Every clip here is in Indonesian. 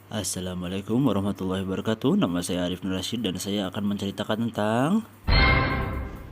Assalamualaikum warahmatullahi wabarakatuh. Nama saya Arif Nur Rashid dan saya akan menceritakan tentang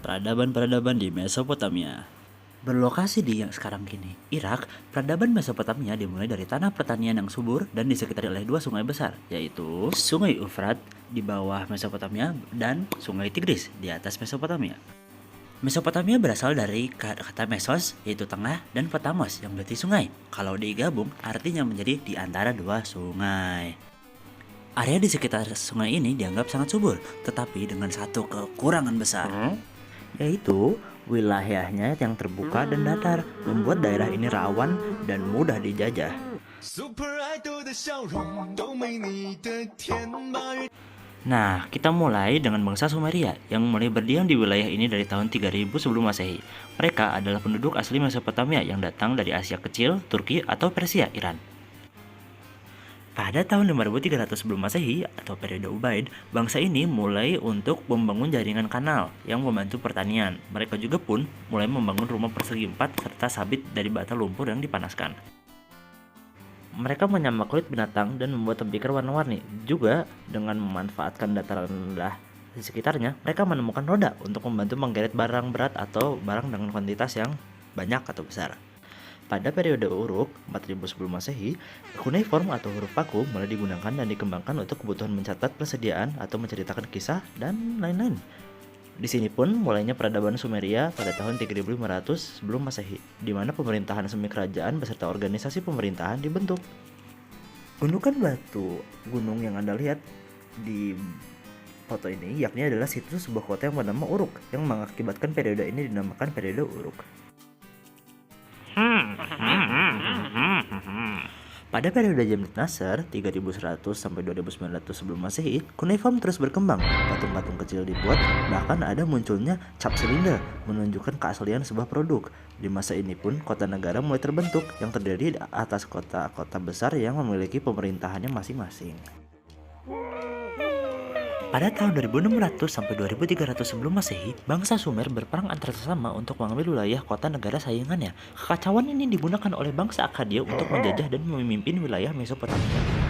peradaban-peradaban di Mesopotamia. Berlokasi di yang sekarang kini, Irak, peradaban Mesopotamia dimulai dari tanah pertanian yang subur dan disekitari oleh dua sungai besar, yaitu Sungai Efrat di bawah Mesopotamia dan Sungai Tigris di atas Mesopotamia. Mesopotamia berasal dari kata mesos, yaitu tengah, dan potamos, yang berarti sungai. Kalau digabung, artinya menjadi di antara dua sungai. Area di sekitar sungai ini dianggap sangat subur, tetapi dengan satu kekurangan besar, yaitu wilayahnya yang terbuka dan datar, membuat daerah ini rawan dan mudah dijajah. Nah, kita mulai dengan bangsa Sumeria yang mulai berdiam di wilayah ini dari tahun 3000 sebelum Masehi. Mereka adalah penduduk asli Mesopotamia yang datang dari Asia Kecil, Turki, atau Persia, Iran. Pada tahun 5300 sebelum Masehi atau periode Ubaid, bangsa ini mulai untuk membangun jaringan kanal yang membantu pertanian. Mereka juga pun mulai membangun rumah persegi empat serta sabit dari bata lumpur yang dipanaskan. Mereka menyamak kulit binatang dan membuat tembikar warna-warni. Juga dengan memanfaatkan dataran rendah di sekitarnya, mereka menemukan roda untuk membantu menggeret barang berat atau barang dengan kuantitas yang banyak atau besar. Pada periode Uruk 4000 sebelum Masehi, cuneiform atau huruf paku mulai digunakan dan dikembangkan untuk kebutuhan mencatat persediaan atau menceritakan kisah dan lain-lain. Di sini pun mulainya peradaban Sumeria pada tahun 3500 sebelum Masehi, di mana pemerintahan semi kerajaan beserta organisasi pemerintahan dibentuk. Gundukan batu gunung yang Anda lihat di foto ini yakni adalah situs sebuah kota yang bernama Uruk, yang mengakibatkan periode ini dinamakan periode Uruk. Pada periode Jemdet Nasr 3100 sampai 2900 sebelum Masehi, cuneiform terus berkembang. Patung-patung kecil dibuat, bahkan ada munculnya cap silinder menunjukkan keaslian sebuah produk. Di masa ini pun kota negara mulai terbentuk yang terdiri atas kota-kota besar yang memiliki pemerintahannya masing-masing. Pada tahun 2600 sampai 2300 sebelum Masehi, bangsa Sumer berperang antar sesama untuk mengambil wilayah kota negara saingannya. Kekacauan ini digunakan oleh bangsa Akkadia untuk menjajah dan memimpin wilayah Mesopotamia.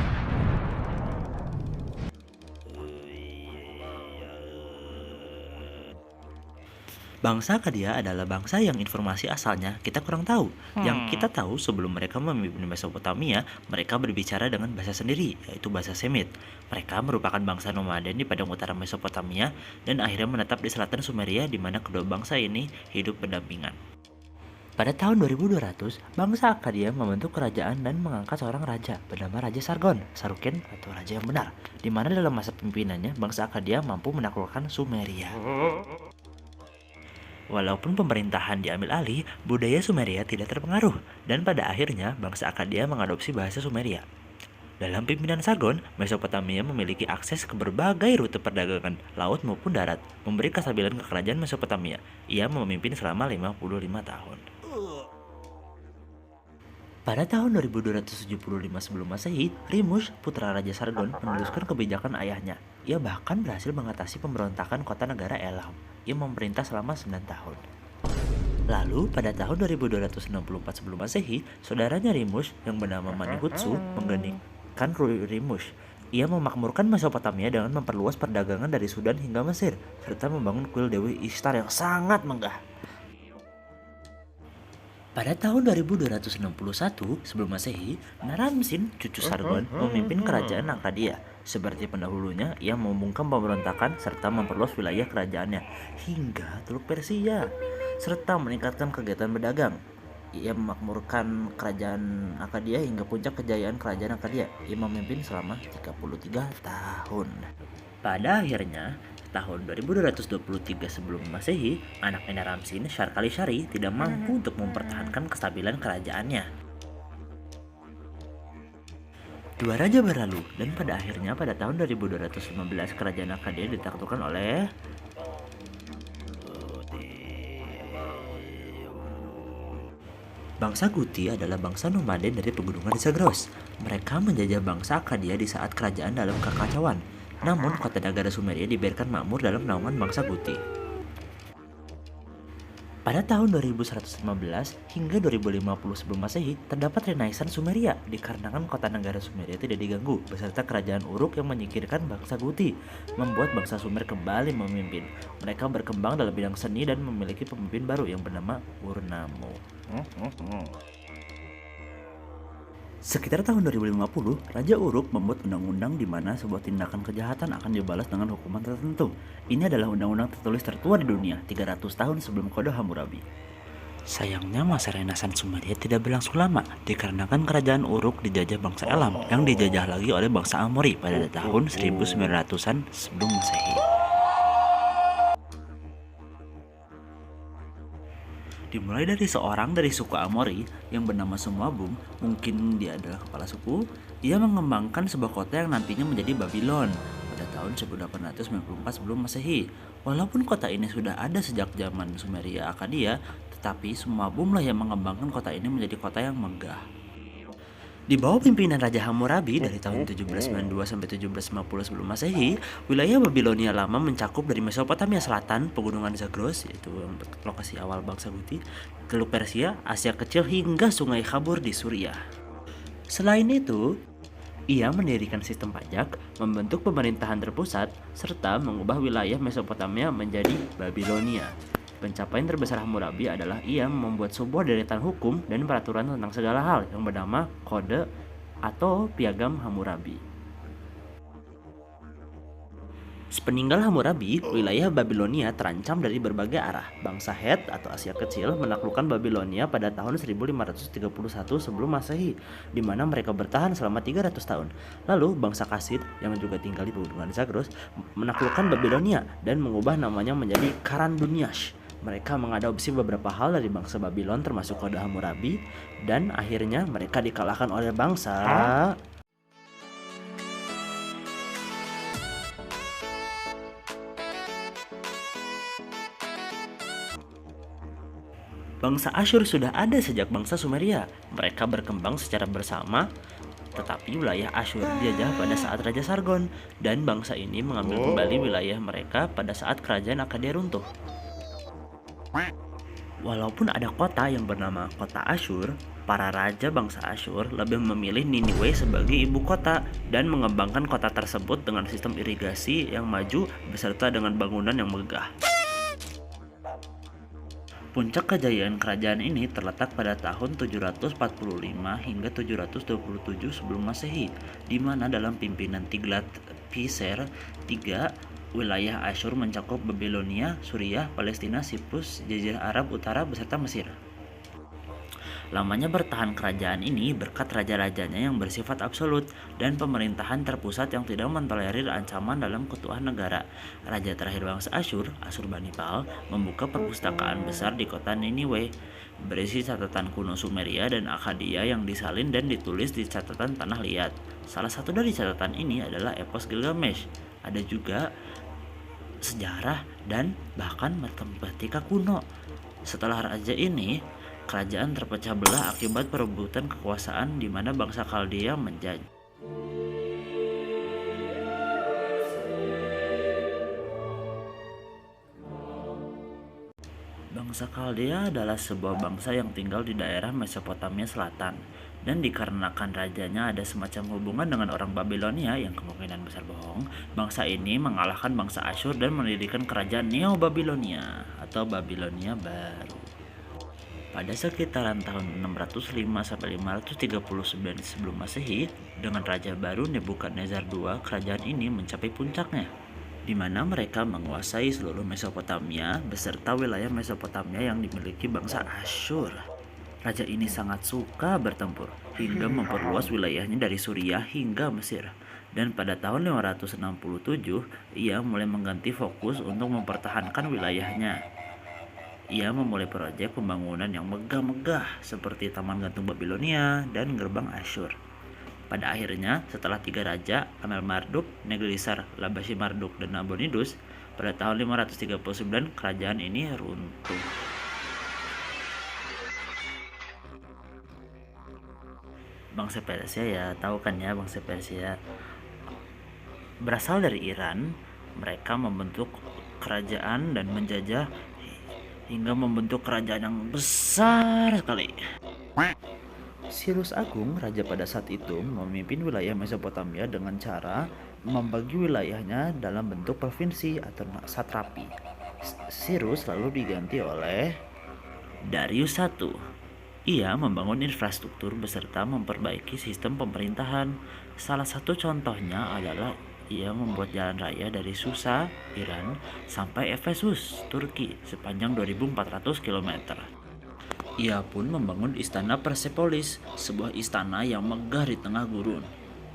Bangsa Akkadia adalah bangsa yang informasi asalnya kita kurang tahu. Yang kita tahu sebelum mereka memimpin Mesopotamia, mereka berbicara dengan bahasa sendiri, yaitu bahasa Semit. Mereka merupakan bangsa nomaden di padang utara Mesopotamia dan akhirnya menetap di selatan Sumeria di mana kedua bangsa ini hidup berdampingan. Pada tahun 2200, bangsa Akkadia membentuk kerajaan dan mengangkat seorang raja bernama Raja Sargon, Saruken atau Raja yang Benar, di mana dalam masa pimpinannya bangsa Akkadia mampu menaklukkan Sumeria. Walaupun pemerintahan diambil alih, budaya Sumeria tidak terpengaruh, dan pada akhirnya bangsa Akkadia mengadopsi bahasa Sumeria. Dalam pimpinan Sargon, Mesopotamia memiliki akses ke berbagai rute perdagangan, laut maupun darat, memberi kestabilan ke kerajaan Mesopotamia. Ia memimpin selama 55 tahun. Pada tahun 2275 sebelum Masehi, Rimush, putra Raja Sargon, meneruskan kebijakan ayahnya. Ia bahkan berhasil mengatasi pemberontakan kota negara Elam. Ia memerintah selama 9 tahun. Lalu, pada tahun 2264 sebelum Masehi, saudaranya Rimush yang bernama Manihutsu menggantikan Rimush. Ia memakmurkan Mesopotamia dengan memperluas perdagangan dari Sudan hingga Mesir, serta membangun kuil Dewi Ishtar yang sangat megah. Pada tahun 2261 sebelum Masehi, Naram-Sin, cucu Sargon, memimpin kerajaan Akkadia. Seperti pendahulunya, ia membungkam pemberontakan serta memperluas wilayah kerajaannya hingga Teluk Persia, serta meningkatkan kegiatan berdagang. Ia memakmurkan kerajaan Akkadia hingga puncak kejayaan kerajaan Akkadia. Ia memimpin selama 33 tahun. Pada akhirnya, tahun 2223 sebelum Masehi, anaknya Ramsin, Sharkali-Shari, tidak mampu untuk mempertahankan kestabilan kerajaannya. Dua raja berlalu, dan pada akhirnya pada tahun 2215 kerajaan Akkadia ditaklukkan oleh bangsa Guti adalah bangsa nomaden dari pegunungan di Zagros. Mereka menjajah bangsa Akkadia di saat kerajaan dalam kekacauan. Namun, kota negara Sumeria dibiarkan makmur dalam naungan bangsa Guti. Pada tahun 2115 hingga 2050 sebelum Masehi, terdapat Renaissance Sumeria dikarenakan kota negara Sumeria tidak diganggu beserta kerajaan Uruk yang menyingkirkan bangsa Guti, membuat bangsa Sumer kembali memimpin. Mereka berkembang dalam bidang seni dan memiliki pemimpin baru yang bernama Urnamo. Sekitar tahun 2050, Raja Uruk membuat undang-undang di mana sebuah tindakan kejahatan akan dibalas dengan hukuman tertentu. Ini adalah undang-undang tertulis tertua di dunia, 300 tahun sebelum Kode Hammurabi. Sayangnya masa Renaissance Sumeria tidak berlangsung lama, dikarenakan kerajaan Uruk dijajah bangsa Elam yang dijajah lagi oleh bangsa Amori pada tahun 1900-an sebelum Masehi. Dimulai dari seorang dari suku Amori yang bernama Sumabum, mungkin dia adalah kepala suku, ia mengembangkan sebuah kota yang nantinya menjadi Babylon pada tahun 1894 sebelum Masehi. Walaupun kota ini sudah ada sejak zaman Sumeria Akkadia, tetapi Sumabum lah yang mengembangkan kota ini menjadi kota yang megah. Di bawah pimpinan Raja Hammurabi dari tahun 1792 sampai 1750 sebelum Masehi, wilayah Babilonia lama mencakup dari Mesopotamia Selatan, pegunungan Zagros, yaitu lokasi awal bangsa Guti, Teluk Persia, Asia Kecil hingga Sungai Khabur di Suriah. Selain itu, ia mendirikan sistem pajak, membentuk pemerintahan terpusat, serta mengubah wilayah Mesopotamia menjadi Babilonia. Pencapaian terbesar Hammurabi adalah ia membuat sebuah deretan hukum dan peraturan tentang segala hal yang bernama Kode atau Piagam Hammurabi. Sepeninggal Hammurabi, wilayah Babilonia terancam dari berbagai arah. Bangsa Het atau Asia Kecil menaklukkan Babilonia pada tahun 1531 sebelum Masehi, di mana mereka bertahan selama 300 tahun. Lalu bangsa Kasid yang juga tinggal di pegunungan Zagros menaklukkan Babilonia dan mengubah namanya menjadi Karanduniash. Mereka mengadopsi beberapa hal dari bangsa Babylon termasuk Kode Hammurabi dan akhirnya mereka dikalahkan oleh bangsa Asyur sudah ada sejak bangsa Sumeria. Mereka berkembang secara bersama, tetapi wilayah Asyur dijajah pada saat Raja Sargon dan bangsa ini mengambil kembali wilayah mereka pada saat kerajaan Akkadia runtuh. Walaupun ada kota yang bernama kota Asyur, para raja bangsa Asyur lebih memilih Niniwe sebagai ibu kota dan mengembangkan kota tersebut dengan sistem irigasi yang maju beserta dengan bangunan yang megah. Puncak kejayaan kerajaan ini terletak pada tahun 745 hingga 727 sebelum Masehi, di mana dalam pimpinan Tiglat-Pileser III, wilayah Asyur mencakup Babilonia, Suriah, Palestina, Siprus, Jazirah Arab Utara beserta Mesir. Lamanya bertahan kerajaan ini berkat raja-rajanya yang bersifat absolut dan pemerintahan terpusat yang tidak mentolerir ancaman dalam keutuhan negara. Raja terakhir bangsa Asyur, Asurbanipal, membuka perpustakaan besar di kota Niniwe, berisi catatan kuno Sumeria dan Akkadia yang disalin dan ditulis di catatan tanah liat. Salah satu dari catatan ini adalah epos Gilgamesh. Ada juga sejarah dan bahkan matematika kuno. Setelah raja ini, kerajaan terpecah belah akibat perebutan kekuasaan di mana bangsa Kaldea menjajah. Bangsa Kaldea adalah sebuah bangsa yang tinggal di daerah Mesopotamia Selatan, dan dikarenakan rajanya ada semacam hubungan dengan orang Babilonia yang kemungkinan besar bohong, bangsa ini mengalahkan bangsa Asyur dan mendirikan kerajaan Neo-Babilonia atau Babilonia baru. Pada sekitaran tahun 605-539 sebelum Masehi, dengan raja baru Nebukadnezar II, kerajaan ini mencapai puncaknya, di mana mereka menguasai seluruh Mesopotamia beserta wilayah Mesopotamia yang dimiliki bangsa Asyur. Raja ini sangat suka bertempur hingga memperluas wilayahnya dari Suriah hingga Mesir. Dan pada tahun 567, ia mulai mengganti fokus untuk mempertahankan wilayahnya. Ia memulai proyek pembangunan yang megah-megah seperti Taman Gantung Babilonia dan Gerbang Asyur. Pada akhirnya, setelah 3 raja, Amel-Marduk, Negelisar, Labashi-Marduk, dan Nabonidus, pada tahun 539 kerajaan ini runtuh. Bangsa Persia ya, tahu kan ya, bangsa Persia berasal dari Iran. Mereka membentuk kerajaan dan menjajah hingga membentuk kerajaan yang besar sekali. Cyrus Agung, raja pada saat itu, memimpin wilayah Mesopotamia dengan cara membagi wilayahnya dalam bentuk provinsi atau satrapi. Cyrus lalu diganti oleh Darius I. Ia membangun infrastruktur beserta memperbaiki sistem pemerintahan. Salah satu contohnya adalah ia membuat jalan raya dari Susa, Iran, sampai Efesus, Turki, sepanjang 2.400 km. Ia pun membangun istana Persepolis, sebuah istana yang megah di tengah gurun.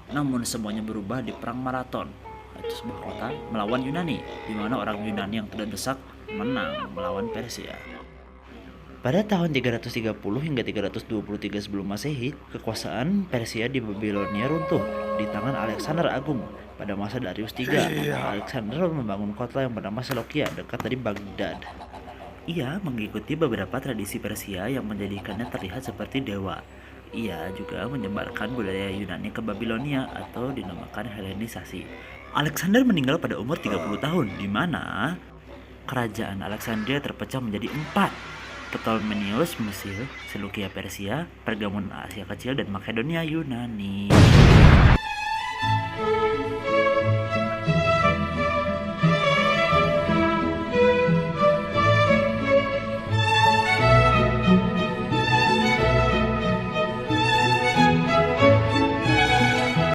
Namun semuanya berubah di Perang Marathon, yaitu sebuah kota melawan Yunani, di mana orang Yunani yang terdesak menang melawan Persia. Pada tahun 330 hingga 323 sebelum Masehi, kekuasaan Persia di Babilonia runtuh di tangan Alexander Agung. Pada masa Darius III, Alexander membangun kota yang bernama Seleukia dekat dari Baghdad. Ia mengikuti beberapa tradisi Persia yang menjadikannya terlihat seperti dewa. Ia juga menyebarkan budaya Yunani ke Babilonia atau dinamakan Helenisasi. Alexander meninggal pada umur 30 tahun, di mana kerajaan Alexandria terpecah menjadi 4. Ptolemaios Mesir, Seleukia Persia, Pergamon Asia Kecil, dan Makedonia Yunani.